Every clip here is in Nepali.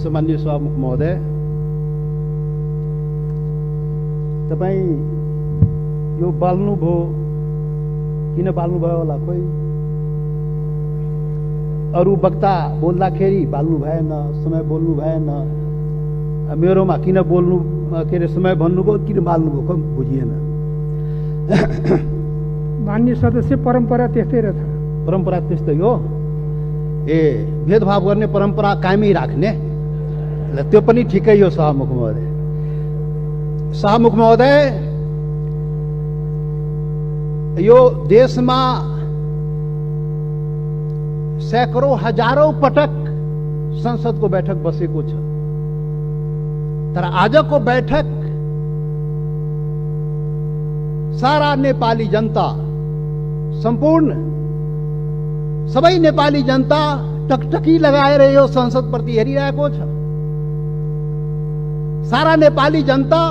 सम्माननीय सभामुख महोदय, तपाईँ यो बाल्नुभयो, किन बाल्नुभयो होला? खोइ अरू वक्ता बोल्दाखेरि बाल्नु भएन, समय बोल्नु भएन, मेरोमा किन बोल्नु के अरे समय भन्नुभयो, किन बाल्नुभयो, खोइ बुझिएन। मान्य सदस्य, परम्परा त्यस्तै रहेछ। परम्परा त्यस्तै हो। भेदभाव गर्ने परम्परा कायमै राख्ने, त्यो पनि ठिकै हो। सभामुख महोदय, सभामुख महोदय, यो देशमा सैकड़ों हजारौं पटक संसदको बैठक बसेको छ, तर आजको बैठक सारा नेपाली जनता, सम्पूर्ण सबै नेपाली जनता टकटकी लगाएर यो संसद प्रति हेरिरहेको छ। सारा नेपाली जनता,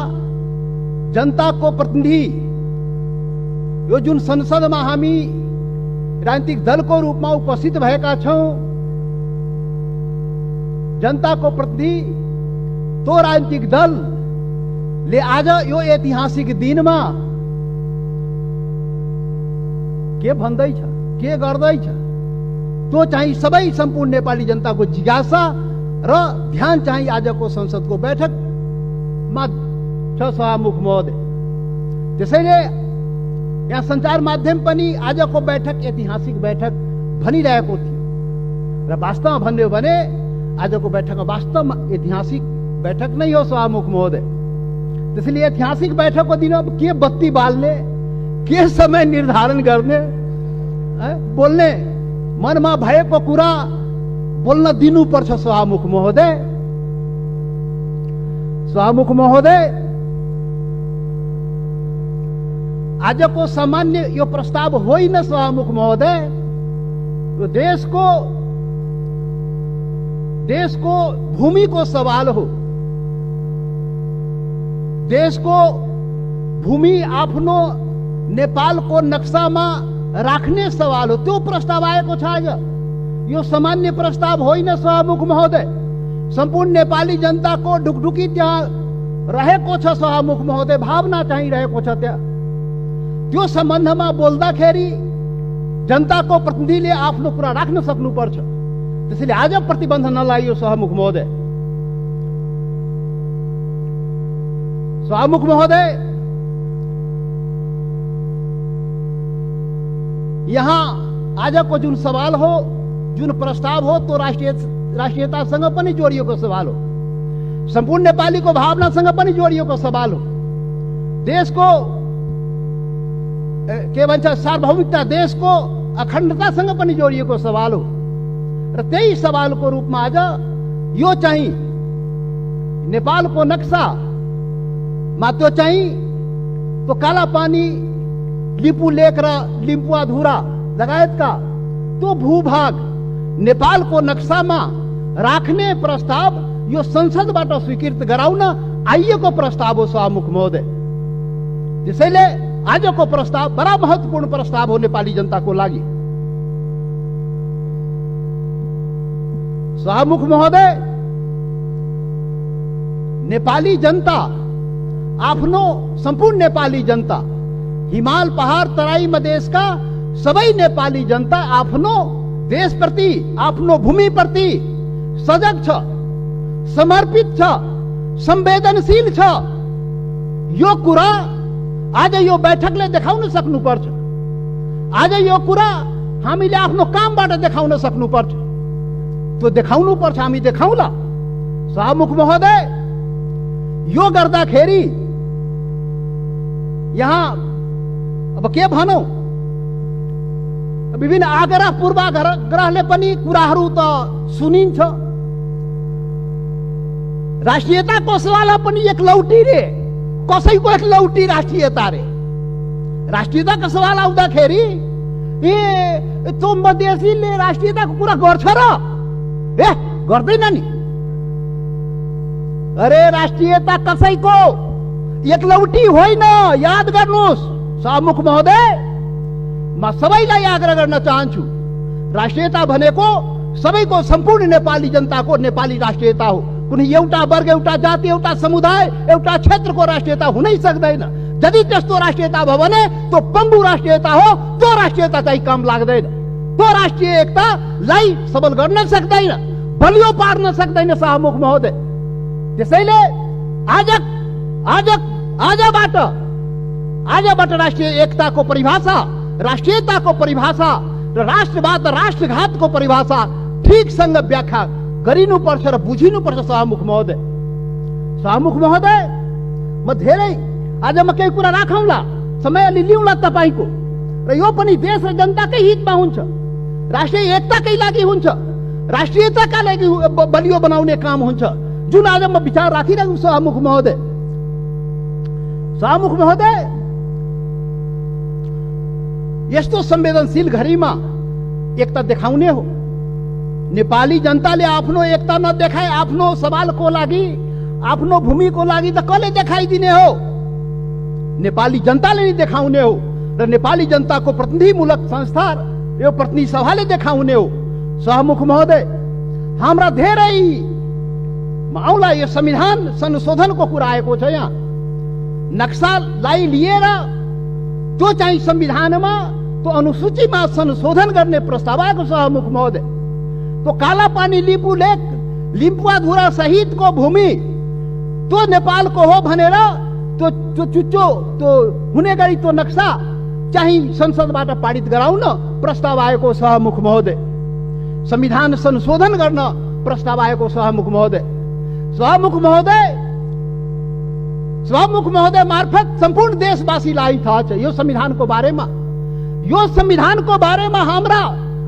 जनताको प्रतिनिधि, यो जुन संसदमा हामी राजनीतिक दलको रूपमा उपस्थित भएका छौं, जनताको प्रतिनिधि, तो राजनीतिक दलले आज यो ऐतिहासिक दिनमा के भन्दैछ, के गर्दैछ, त्यो चाहिँ सबै सम्पूर्ण नेपाली जनताको जिज्ञासा र ध्यान चाहिँ आजको संसदको बैठकमा छ। सभामुख महोदय, त्यसैले यहाँ सञ्चार माध्यम पनि आजको बैठक ऐतिहासिक बैठक भनिरहेको थियो र वास्तवमा भन्यो भने आजको बैठक वास्तवमा ऐतिहासिक बैठक नै हो। सभामुख महोदय, त्यसैले ऐतिहासिक बैठकको दिन अब के बत्ती बाल्ने, के समय निर्धारण गर्ने, बोल्ने मनमा भएको कुरा बोल्न दिनुपर्छ। सभामुख महोदय, सभामुख महोदय, आजको सामान्य यो प्रस्ताव होइन। सभामुख महोदय, यो देशको भूमिको सवाल हो। देशको भूमि आफ्नो नेपालको नक्सामा राख्ने सवाल हो, त्यो प्रस्ताव आएको छ आज। यो सामान्य प्रस्ताव होइन। सभामुख महोदय, सम्पूर्ण नेपाली जनताको ढुकढुकी त्यहाँ रहेको छ। सभामुख महोदय, भावना चाहिँ रहेको छ त्यहाँ। त्यो सम्बन्धमा बोल्दाखेरि जनताको प्रतिनिधिले आफ्नो कुरा राख्न सक्नुपर्छ। त्यसैले आज प्रतिबन्ध नलागियो। सभामुख महोदय, सभामुख महोदय, यहाँ आजको जुन सवाल हो, जुन प्रस्ताव हो, तो राष्ट्रियतासँग पनि जोडिएको सवाल हो, सम्पूर्ण नेपालीको भावनासँग पनि जोडिएको सवाल हो, देशको के भन्छ सार्वभौमिकता, देशको अखण्डतासँग पनि जोडिएको सवाल हो। र त्यही सवालको रूपमा आज यो चाहिँ नेपालको नक्सामा त्यो चाहिँ तो कालापानी, लिपु लेक र लिम्पुवाधुरा लगायतका त्यो भूभाग नेपालको नक्सामा राख्ने प्रस्ताव यो संसदबाट स्वीकृत गराउन आइएको प्रस्ताव हो। सभामुख महोदय, त्यसैले आजको प्रस्ताव बडा महत्वपूर्ण प्रस्ताव हो नेपाली जनताको लागि। सभामुख महोदय, नेपाली जनता आफ्नो, सम्पूर्ण नेपाली जनता, हिमाल पहाड तराई मधेसका सबै नेपाली जनता आफ्नो देशप्रति, आफ्नो भूमिप्रति सजग छ, समर्पित छ, संवेदनशील छ। यो कुरा आज यो बैठकले देखाउन सक्नुपर्छ। आज यो कुरा हामीले आफ्नो कामबाट देखाउन सक्नुपर्छ। त्यो देखाउनुपर्छ, हामी देखाउला। सभामुख महोदय, यो गर्दाखेरि यहाँ अब के भनौं, विभिन्न आग्रह पूर्वाग्रहले पनि कुराहरू त सुनिन्छ। राष्ट्रियताको सवाल पनि एक लौटी रे, कसैको एक लौटी राष्ट्रियता रे। राष्ट्रियताको सवाल आउँदाखेरि त्यो मधेसीले राष्ट्रियताको कुरा गर्छ र? गर्दैन नि। अरे राष्ट्रियता कसैको एक लौटी होइन, याद गर्नुहोस्। सभामुख महोदय, म सबैलाई आग्रह गर्न चाहन्छु, राष्ट्रियता भनेको सबैको, सम्पूर्ण नेपाली जनताको नेपाली राष्ट्रियता हो। कुनै एउटा वर्ग, एउटा जाति, एउटा समुदाय, एउटा क्षेत्रको राष्ट्रियता हुनै सक्दैन। यदि त्यस्तो राष्ट्रियता भयो भने त्यो पङ्गु राष्ट्रियता हो। त्यो राष्ट्रियता चाहिँ काम लाग्दैन। त्यो राष्ट्रिय एकतालाई सबल गर्न सक्दैन, बलियो पार्न सक्दैन शाहमुख महोदय। त्यसैले आजबाट राष्ट्रिय एकताको परिभाषा, राष्ट्रियताको परिभाषा र राष्ट्रवाद, राष्ट्रघातको परिभाषा ठिकसँग व्याख्या गरिनुपर्छ र बुझिनुपर्छ शाहमुख महोदय। शाहमुख महोदय, म धेरै आज म केही कुरा राखौँला, समय अलि लिउँला तपाईँको, र यो पनि देश र जनताकै हितमा हुन्छ, राष्ट्रिय एकताकै लागि हुन्छ, राष्ट्रियताका लागि बलियो बनाउने काम हुन्छ, जुन आज म विचार राखिरहेको शाहमुख महोदय। शाहमुख महोदय, यस्तो संवेदनशील घडीमा एकता देखाउने हो। नेपाली जनताले आफ्नो एकता नदेखाए आफ्नो सवालको लागि, आफ्नो भूमिको लागि त कसले देखाइदिने हो? नेपाली जनताले नै देखाउने हो र नेपाली जनताको प्रतिनिधिमूलक संस्था, यो प्रतिनिधि सभाले देखाउने हो। शाहमुख महोदय, हाम्रा धेरै आउला यो संविधान संशोधनको कुरा आएको छ। यहाँ नक्सालाई लिएर त्यो चाहिँ संविधानमा, त्यो अनुसूचीमा संशोधन गर्ने प्रस्ताव आएको शाहमुख महोदय। त्यो कालापानी लिम्बू लेक, लिम्पुवाधुरा सहितको भूमि त्यो नेपालको हो भनेर त्यो चुच्चो त्यो हुने गरी त्यो नक्सा चाहिँ संसदबाट पारित गराउन प्रस्ताव आएको शाहमुख महोदय। संविधान संशोधन गर्न प्रस्ताव आएको शाहमुख महोदय। शाहमुख महोदय मार्फत सम्पूर्ण देशवासीलाई थाहा छ यो संविधानको बारेमा। यो संविधानको बारेमा हाम्रा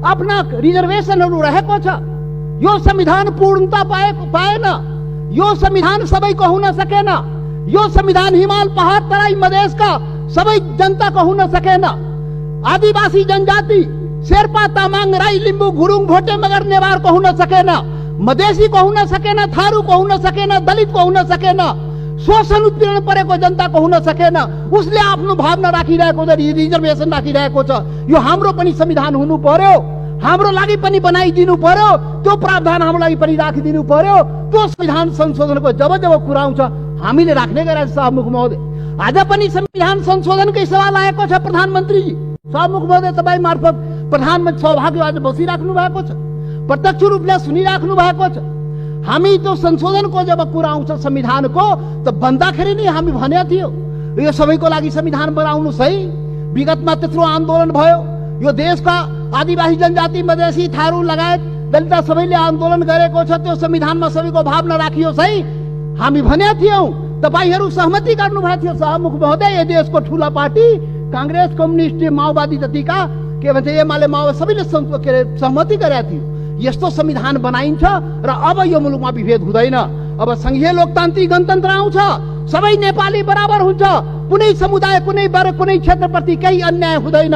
आफ्ना रिजर्भेसनहरू रहेको छ। यो संविधान पूर्णता पाएन। यो संविधान सबैको हुन सकेन। यो संविधान हिमाल, पहाड, तराई, मधेसका सबै जनताको हुन सकेन। आदिवासी जनजाति शेर्पा, तामाङ, राई, लिम्बू, गुरुङ, भोटे, मगर, नेवारको हुन सकेन। मधेसीको हुन सकेन, थारूको हुन सकेन, दलितको हुन सकेन, शोषण उत्पीडन परेको जनताको हुन सकेन। उसले आफ्नो भावना राखिरहेको छ, रिजर्भेसन राखिरहेको छ। यो हाम्रो पनि संविधान हुनु पर्यो, हाम्रो लागि पनि बनाइदिनु पर्यो, त्यो प्रावधान हाम्रो लागि पनि राखिदिनु पर्यो। त्यो संविधान संशोधनको जब कुरा आउँछ हामीले राख्ने गरेका शाहमुख महोदय। आज पनि संविधान संशोधनकै सवाल आएको छ प्रधानमन्त्रीजी। शाहमुख महोदय, तपाईँ मार्फत प्रधानमन्त्री सौभाग्य आज बसिराख्नु भएको छ, प्रत्यक्ष रूपले सुनिराख्नु भएको छ। हामी त्यो संशोधनको जब कुरा आउँछ संविधानको, त भन्दाखेरि नै हामी भनेको थियो यो सबैको लागि संविधान बनाउनुहोस् है। विगतमा त्यत्रो आन्दोलन भयो, यो देशका आदिवासी जनजाति, मधेसी, थारू लगायत दलित सबैले आन्दोलन गरेको छ। त्यो संविधानमा सबैको भावना राखियोस् है हामी भनेका थियौँ। तपाईहरू सहमति गर्नुभएको थियो शाहमुख महोदय। यो देशको ठुला पार्टी कांग्रेस, कम्युनिस्ट, माओवादी जतिका के भन्छ एमाले, माओवादी सबैले सहमति गरेका थियो यस्तो संविधान बनाइन्छ र अब यो मुलुकमा विभेद हुँदैन। अब संघीय लोकतान्त्रिक गणतन्त्र आउँछ, सबै नेपाली बराबर हुन्छ, कुनै समुदाय, कुनै वर्ग, कुनै क्षेत्रप्रति केही अन्याय हुँदैन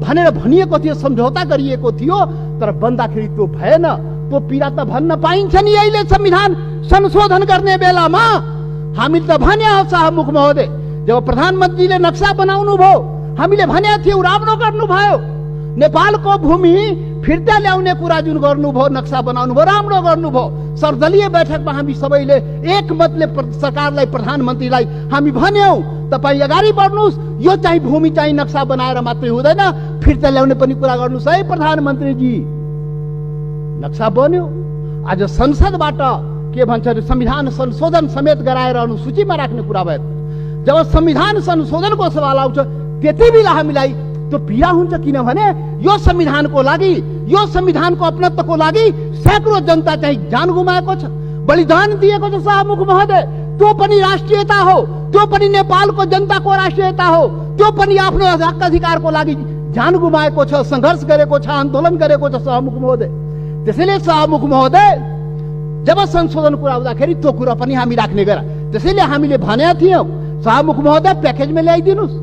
भनेर भनिएको थियो, सम्झौता गरिएको थियो। तर बन्दाखेरि त्यो भएन। त्यो पीडा त भन्न पाइन्छ नि अहिले संविधान संशोधन गर्ने बेलामा। हामीले त भने हो शाहमुख महोदय, जब प्रधानमन्त्रीले नक्सा बनाउनु भयो हामीले भनेको थियौँ राम्रो गर्नुभयो। नेपालको भूमि फिर्ता ल्याउने कुरा जुन गर्नुभयो, नक्सा बनाउनु भयो, राम्रो गर्नुभयो। सर्वदलीय बैठकमा हामी सबैले एकमतले सरकारलाई, प्रधानमन्त्रीलाई हामी भन्यौँ तपाईँ अगाडि बढ्नुहोस्, यो चाहिँ भूमि चाहिँ नक्सा बनाएर मात्रै हुँदैन, फिर्ता ल्याउने पनि कुरा गर्नुहोस् है प्रधानमन्त्रीजी। नक्सा बन्यो। आज संसदबाट के भन्छ संविधान संशोधन समेत गराएर अनुसूचीमा राख्ने कुरा भयो। जब संविधान संशोधनको सवाल आउँछ त्यति बेला हामीलाई त्यो पीडा हुन्छ, किनभने यो संविधानको लागि, यो संविधानको अपनत्वको लागि सैकड़ों जनता चाहिँ जान गुमाएको छ, बलिदान दिएको छ शाहमुख महोदय। त्यो पनि राष्ट्रियता हो, त्यो पनि नेपालको जनताको राष्ट्रियता हो, त्यो पनि आफ्नो हक अधिकारको लागि जान गुमाएको छ, संघर्ष गरेको छ, आन्दोलन गरेको छ शाहमुख महोदय। त्यसैले शाहमुख महोदय, जब संशोधन कुरा आउँदाखेरि त्यो कुरा पनि हामी राख्ने गरा। त्यसैले हामीले भनेका थियौँ शाहमुख महोदय प्याकेजमा ल्याइदिनुहोस्,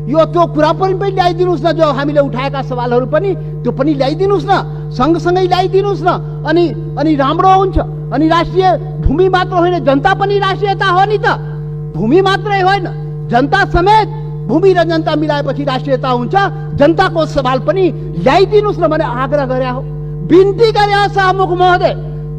यो त्यो कुरा पनि ल्याइदिनुहोस् न, जो हामीले उठाएका सवालहरू पनि त्यो पनि ल्याइदिनुहोस् न, सँगसँगै ल्याइदिनुहोस् न। अनि राम्रो हुन्छ। अनि राष्ट्रिय भूमि मात्र होइन, जनता पनि राष्ट्रियता हो नि त। भूमि मात्रै होइन, जनता समेत, भूमि र जनता मिलाएपछि राष्ट्रियता हुन्छ। जनताको सवाल पनि ल्याइदिनुहोस् न भने आग्रह गरे हो, बिन्ती गरे हो शाहमुख महोदय।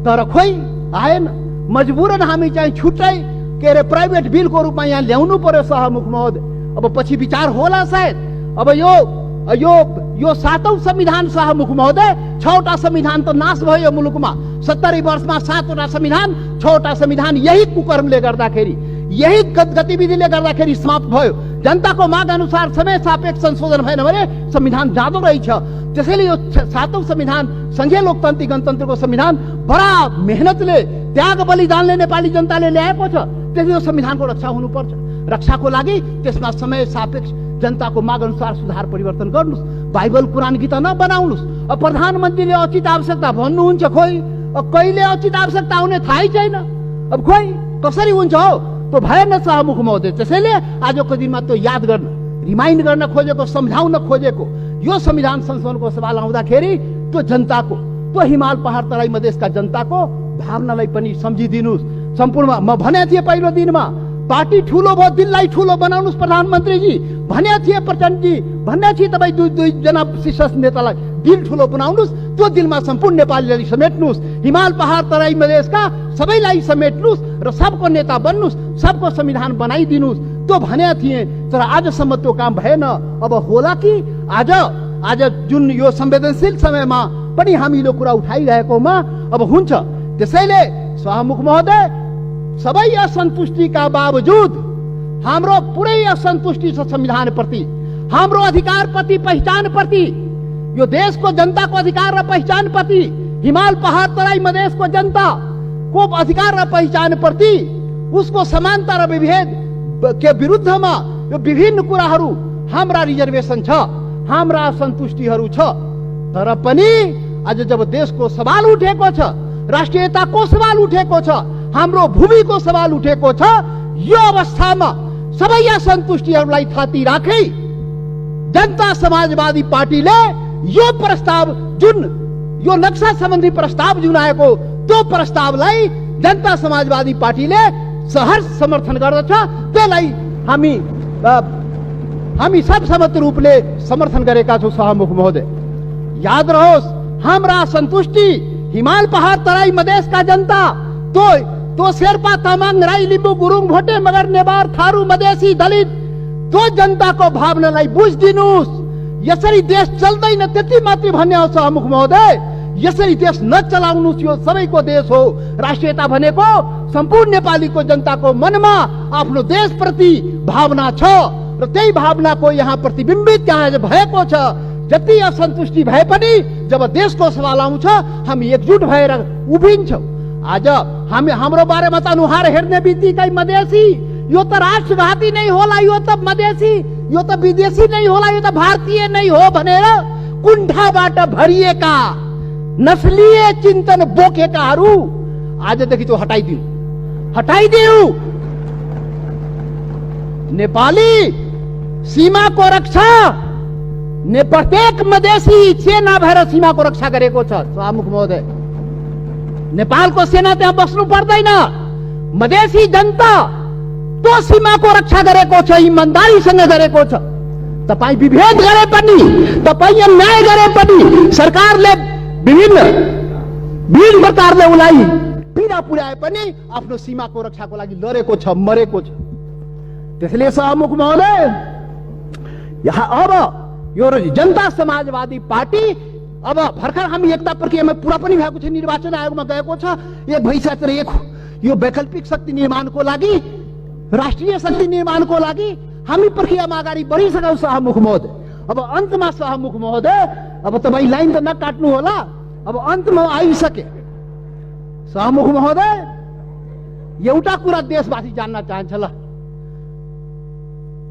तर खोइ आएन। मजबुरन हामी चाहिँ छुट्टै के अरे प्राइभेट बिलको रूपमा यहाँ ल्याउनु पर्यो सभामुख महोदय। अब पछि विचार होला सायद। अब यो 7औं संविधान सभामुख महोदय, 6वटा संविधान त नाश भयो मुलुकमा। 70 वर्षमा 7वटा संविधान, 6वटा संविधान यही कुकर्मले गर्दाखेरि, यही गतिविधिले गर्दाखेरि समाप्त भयो। जनताको माग अनुसार समय सापेक्ष संशोधन भएन भने संविधान जाँदो रहेछ। त्यसैले यो 7औं संविधान, संघीय लोकतान्त्रिक गणतन्त्रको संविधान बडा मेहनतले, त्याग बलिदानले नेपाली जनताले ल्याएको छ। त्यसले यो संविधानको रक्षा हुनुपर्छ। रक्षाको लागि त्यसमा समय सापेक्ष जनताको माग अनुसार सुधार परिवर्तन गर्नुस्। बाइबल कुरान गीता नबनाउनुस्। अब प्रधानमन्त्रीले उचित आवश्यकता भन्नुहुन्छ, खोइ कहिले उचित आवश्यकता हुने थाहै छैन। अब खोइ कसरी हुन्छ हो, त्यो भएन सभामुख महोदय। त्यसैले आजको दिनमा त्यो याद गर्न, रिमाइन्ड गर्न खोजेको, सम्झाउन खोजेको यो संविधान संशोधनको सवाल आउँदाखेरि त्यो जनताको, त्यो हिमाल पहाड तराई मधेसका जनताको भावनालाई पनि सम्झिदिनुस्। सम्पूर्ण म भने थिएँ पहिलो दिनमा, पार्टी ठुलो भयो, दिललाई ठुलो बनाउनुस् प्रधानमन्त्रीजी भने थिए, प्रचण्डजी भन्ने थिए। तपाईँ दुईजना शीर्ष नेतालाई दिल ठुलो बनाउनुस्। त्यो दिलमा सम्पूर्ण नेपालीलाई समेट्नुस्। हिमाल पहाड तराई मधेसका सबैलाई समेट्नुस् र सबको नेता बन्नुस्, सबको संविधान बनाइदिनुस्। त्यो भने थिए, तर आजसम्म त्यो काम भएन। अब होला कि आज जुन यो संवेदनशील समयमा पनि हामी यो कुरा उठाइरहेकोमा अब हुन्छ। त्यसैले सभामुख महोदय, सबै असन्तुष्टिका बावजुद हाम्रो पुरै असन्तुष्टि छ संविधान प्रति, हाम्रो अधिकार प्रति, पहिचान प्रति, यो देशको जनताको अधिकार र पहिचान प्रति, हिमाल पहाड तराई मधेसको जनताको अधिकार र पहिचान प्रति, उसको समानता र विभेद के विरुद्धमा यो विभिन्न कुराहरू, हाम्रा रिजर्भेसन छ, हाम्रा असन्तुष्टिहरू छ। तर पनि आज जब देशको सवाल उठेको छ, राष्ट्रियताको सवाल उठेको छ, हाम्रो भूमिको सवाल उठेको छ, यो अवस्थामा सबै असन्तुष्टिहरूलाई थाती राखी जनता समाजवादी पार्टीले यो प्रस्ताव, जुन यो नक्सा सम्बन्धी प्रस्ताव जुन आएको, त्यो प्रस्तावलाई जनता समाजवादी पार्टीले सहर्ष समर्थन गर्दछ। त्यसलाई हामी सर्वसम्मत रूपले समर्थन गरेका छौँ सभामुख महोदय। याद रहोस्, हाम्रा असन्तुष्टि हिमाल पहाड तराई मधेसका जनता, तो शेर्पा तामाङ राई लिम्बू गुरुङ भोटे मगर नेवार थारू मधेसी दलित, त्यो जनताको भावनालाई बुझिदिनुस्। यसरी देश चल्दैन त्यति मात्रै भन्ने हो सभामुख महोदय। यसरी देश नचलाउनुस्, यो सबैको देश हो। राष्ट्रियता भनेको सम्पूर्ण नेपालीको जनताको मनमा आफ्नो देशप्रति भावना छ र त्यही भावनाको यहाँ प्रतिबिम्बित यहाँ भएको छ। जति असन्तुष्टि भए पनि जब देशको सवाल आउँछ हामी एकजुट भएर उभिन्छौँ। आज हाम्रो बारेमा त अनुहार हेर्ने बित्तिकै मधेसी, यो त राष्ट्रघाती नै होला, यो त मधेसी, यो त विदेशी नै होला, यो त भारतीय नै हो भनेर कुण्ठाबाट भरिएका नस्लीय चिन्तन बोकेकाहरू आजदेखि त्यो हटाइदिऊ। नेपाली सीमाको रक्षा प्रत्येक मधेसी सेना भएर सीमाको रक्षा गरेको छ सभामुख महोदय। नेपालको सेना त्यहाँ बस्नु पर्दैन। मधेसी जनता त्यो सीमाको रक्षा गरेको छ, इमानदारीसँग गरेको छ। तपाईँ विभेद गरे पनि, तपाईँ अन्याय गरे पनि, सरकारले विभिन्न प्रकारले उसलाई पीडा पुर्याए पनि आफ्नो सीमाको रक्षाको लागि लडेको छ, मरेको छ। त्यसैले सभामुख महोदय, यहाँ अब यो जनता समाजवादी पार्टी अब भर्खर हामी एकता प्रक्रियामा पुरा पनि भएको छ, निर्वाचन आयोगमा गएको छ, एक भइसकेको र एक यो वैकल्पिक शक्ति निर्माणको लागि, राष्ट्रिय शक्ति निर्माणको लागि हामी प्रक्रियामा अगाडि बढिसक्यौँ सभामुख महोदय। अब अन्तमा सभामुख महोदय, अब तपाईँ लाइन त नकाट्नु होला, अब अन्तमा आइसके। सभामुख महोदय, एउटा कुरा देशवासी जान्न चाहन्छ, ल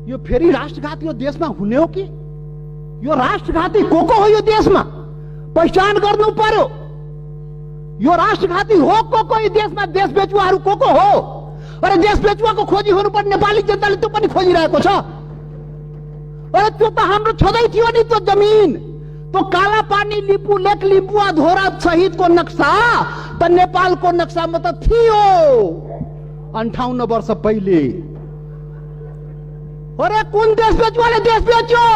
यो फेरि राष्ट्रघात यो देशमा हुने हो कि? यो राष्ट्रघाती को हो यो देशमा? पहिचान गर्नु पर्यो। यो राष्ट्रघाती हो को यो देशमा? देश बेचुवाहरू को हो? अरे देश बेचुवाको खोजी हुनुपर्ने नेपाली जनताले त्यो पनि खोजिरहेको छ। अरे त्यो त हाम्रो छँदै थियो नि, त्यो जमिन, त्यो काला पानी, लिपु लेक, लिम्बुवा धोरा सहितको नक्सा त नेपालको नक्सामा त थियो 58 वर्ष पहिले। अरे कुन देश बेचुवाले देश बेच्यो?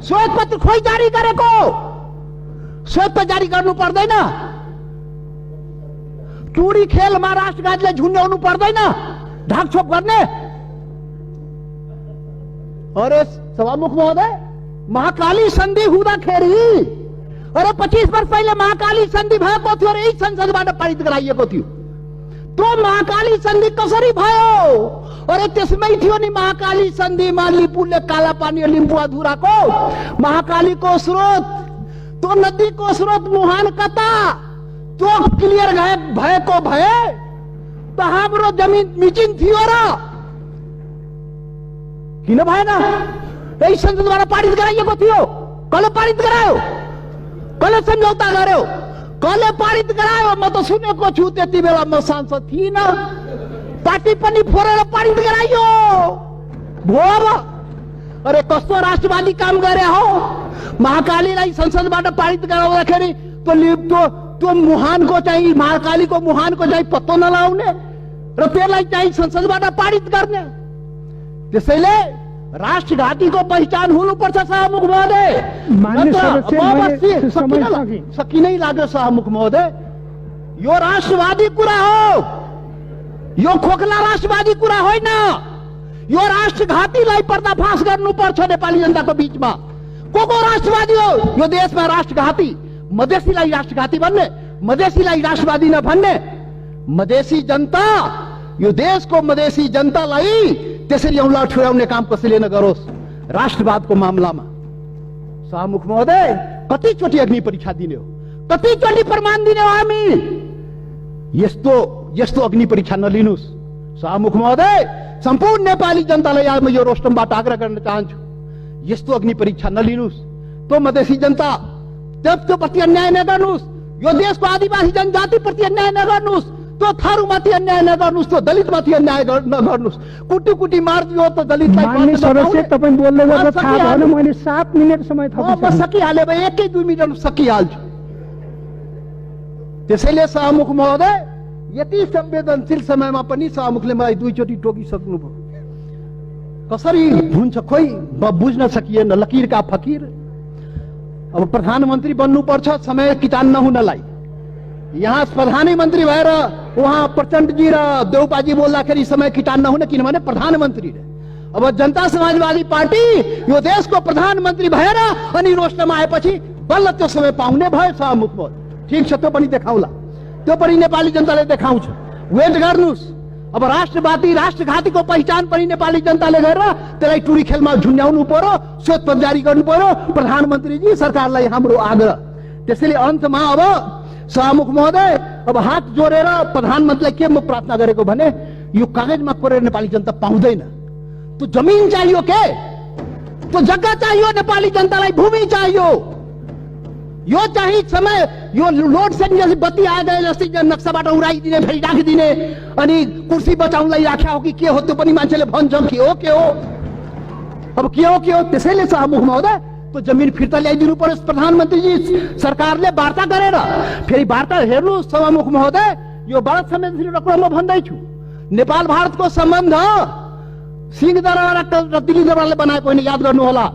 श्वेत पत्र खोइ जारी गरेको? श्वेत पत्र जारी गर्नु पर्दैन? टुरी खेलमा राष्ट्रघातीलाई झुन्ड्याउनु पर्दैन ढाकछोप गर्ने। अरे सभामुख महोदय, महाकाली सन्धि हुँदाखेरि, अरे 25 वर्ष पहिले महाकाली सन्धि भएको थियो र यही संसदबाट पारित गराइएको थियो। त्यो महाकाली सन्धि कसरी भयो? अरे त्यसमै थियो नि महाकाली सन्धिमा लिपुले कालापानी लिम्बुवाधुराको महाकालीको स्रोत, त्यो नदीको स्रोत मुहान कता, त्यो क्लियर भएको भए त हाम्रो जमिन मिचिन थियो र किन भएन? यही संसदबाट पारित गराइएको थियो। कसले पारित गरायो? कसले सम्झौता गर्यो? कसले पारित गरायो? म त सुनेको छु, त्यति बेला म सांसद थिइन, पार्टी पनि फोरेर पारित गराइयो भो। अरे कस्तो राष्ट्रवादी काम गरे हो? महाकालीलाई संसदबाट पारित गराउँदाखेरि त्यो मुहानको चाहिँ, महाकालीको मुहानको चाहिँ पत्तो नलाउने र त्यसलाई चाहिँ संसदबाट पारित गर्ने। त्यसैले राष्ट्रघातीको पहिचान हुनुपर्छ सभामुख महोदय। सकिनै लाग्यो सभामुख महोदय। यो राष्ट्रवादी कुरा हो, यो खोखला राष्ट्रवादी कुरा होइन। यो राष्ट्रघातीलाई पर्दाफास गर्नुपर्छ नेपाली जनताको बीचमा। को राष्ट्रवादी हो यो देशमा? राष्ट्रघाती, मधेसीलाई राष्ट्रघाती भन्ने, मधेसीलाई राष्ट्रवादी नभन्ने। मधेसी जनता, यो देशको मधेसी जनतालाई त्यसरी औँला ठुर्याउने काम कसैले नगरोस् राष्ट्रवादको मामलामा। सभामुख महोदय, कतिचोटि अग्नि परीक्षा दिने हो, कतिचोटि प्रमाण दिने हो हामी? यस्तो अग्नि परीक्षा नलिनुहोस् सभामुख महोदय। सम्पूर्ण नेपाली जनतालाई आज म यो रोस्टमबाट आग्रह गर्न चाहन्छु, यस्तो अग्नि परीक्षा नलिनुहोस्। त्यो मधेसी जनता त्यो प्रति अन्याय नगर्नुहोस्, यो देशको आदिवासी जनजाति प्रति अन्याय नगर्नुहोस्, त्यो थारूमाथि अन्याय नगर्नुहोस्, त्यो दलितमाथि अन्याय नगर्नुहोस्। कुटी कुटी मारिदियो त दलितलाई। मान्य सदस्य, तपाईँ बोल्दै गर्दा थाहा भएन, मैले 7 मिनेट समय थपिसकेँ। म सकिहालेँ, 1-2 मिनट सकिहाल्छु। त्यसैले सभामुख महोदय, यति संवेदनशील समयमा पनि सभामुखले मलाई 2 चोटि टोकिसक्नुभयो। कसरी हुन्छ खोइ बुझ्न सकिएन। लकीरका फकीर। अब प्रधानमन्त्री बन्नुपर्छ समय किटान नहुनलाई। यहाँ प्रधानमन्त्री भएर उहाँ प्रचण्डजी र देउपाजी बोल्दाखेरि समय किटान नहुने, किनभने प्रधानमन्त्री रे। अब जनता समाजवादी पार्टी यो देशको प्रधानमन्त्री भएर अनि रोस्टमा आएपछि बल्ल त्यो समय पाउने भयो सभामुख महोदय। ठिक छ, त्यो पनि देखाउला, त्यो पनि नेपाली जनताले देखाउँछ। वेट गर्नुहोस्। अब राष्ट्रवादी राष्ट्रघातीको पहिचान पनि नेपाली जनताले गरेर त्यसलाई टुरी खेलमा झुन्ड्याउनु पर्यो, श्वेतपत्र जारी गर्नु पर्यो प्रधानमन्त्रीजी सरकारलाई हाम्रो आग्रह। त्यसैले अन्तमा अब सभामुख महोदय, अब हात जोडेर प्रधानमन्त्रीलाई के म प्रार्थना गरेको भने, यो कागजमा कोरेर नेपाली जनता पाउँदैन। त्यो जमिन चाहियो के, त्यो जग्गा चाहियो नेपाली जनतालाई, भूमि चाहियो। यो चाहिँ समय, यो लोड सेडिङ जस्तै बत्ती आए जस्तै नक्साबाट उडाइदिने, फेरि राखिदिने, अनि कुर्सी बचाउनलाई राख्या हो कि के हो त्यो पनि मान्छेले भन्छ। के हो अब के हो? त्यसैले सभामुख महोदय, त्यो जमिन फिर्ता ल्याइदिनु पर्यो प्रधानमन्त्रीजी सरकारले वार्ता गरेर। फेरि वार्ता हेर्नुहोस् सभामुख महोदय, यो बडा संवेदनशील कुरा म भन्दैछु। नेपाल भारतको सम्बन्ध सिंहदरबार र दिल्ली दरबारले बनाएको होइन, याद गर्नु होला।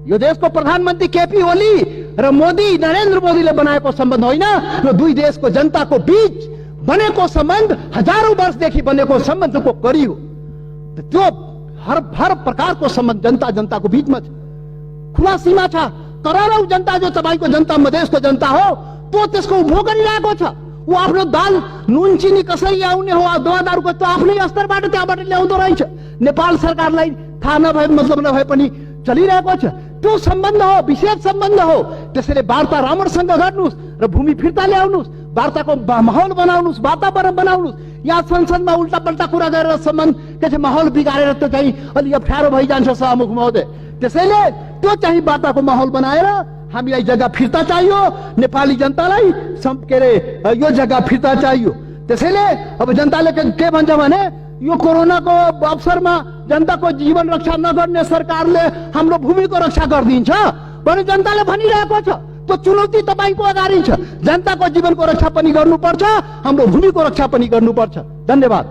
यो देशको प्रधानमन्त्री केपी ओली र मोदी, नरेन्द्र मोदीले बनाएको सम्बन्ध होइन, यो दुई देशको जनताको बीच बनेको सम्बन्ध, हजारौं वर्षदेखि बनेको सम्बन्धको कडी हो। त्यो हर प्रकारको सम्बन्ध जनताको बीचमा छ, खुला सीमा छ। करोडौं जनता जो तपाईँको जनता, मधेसको जनता हो, त्यो त्यसको उपभोग गरिरहेको छ। ऊ आफ्नो दाल नुन चिनी कसरी आउने हो, दवादारुको त्यो आफ्नै स्तरबाट त्यहाँबाट ल्याउँदो रहेछ। नेपाल सरकारलाई थाहा नभए मतलब नभए पनि चलिरहेको छ। त्यो सम्बन्ध हो, विशेष सम्बन्ध हो। त्यसैले वार्ता राम्रोसँग गर्नुहोस् र भूमि फिर्ता ल्याउनुहोस्, वार्ताको माहौल बनाउनुहोस्, वातावरण बनाउनुहोस्। यहाँ संसदमा उल्टा पल्टा कुरा गरेर सम्बन्ध के छ माहौल बिगारेर त्यो चाहिँ अलि अप्ठ्यारो भइजान्छ सभामुख महोदय। त्यसैले त्यो चाहिँ वार्ताको माहौल बनाएर हामीलाई जग्गा फिर्ता चाहियो, नेपाली जनतालाई के अरे यो जग्गा फिर्ता चाहियो। त्यसैले अब जनताले के भन्छ भने, यो कोरोनाको अवसरमा जनताको जीवन रक्षा नगर्ने सरकारले हाम्रो भूमिको रक्षा गरिदिन्छ भने जनताले भनिरहेको छ। त्यो चुनौती तपाईको अगाडि छ। जनताको जीवनको रक्षा पनि गर्नुपर्छ, हाम्रो भूमिको रक्षा पनि गर्नुपर्छ। धन्यवाद।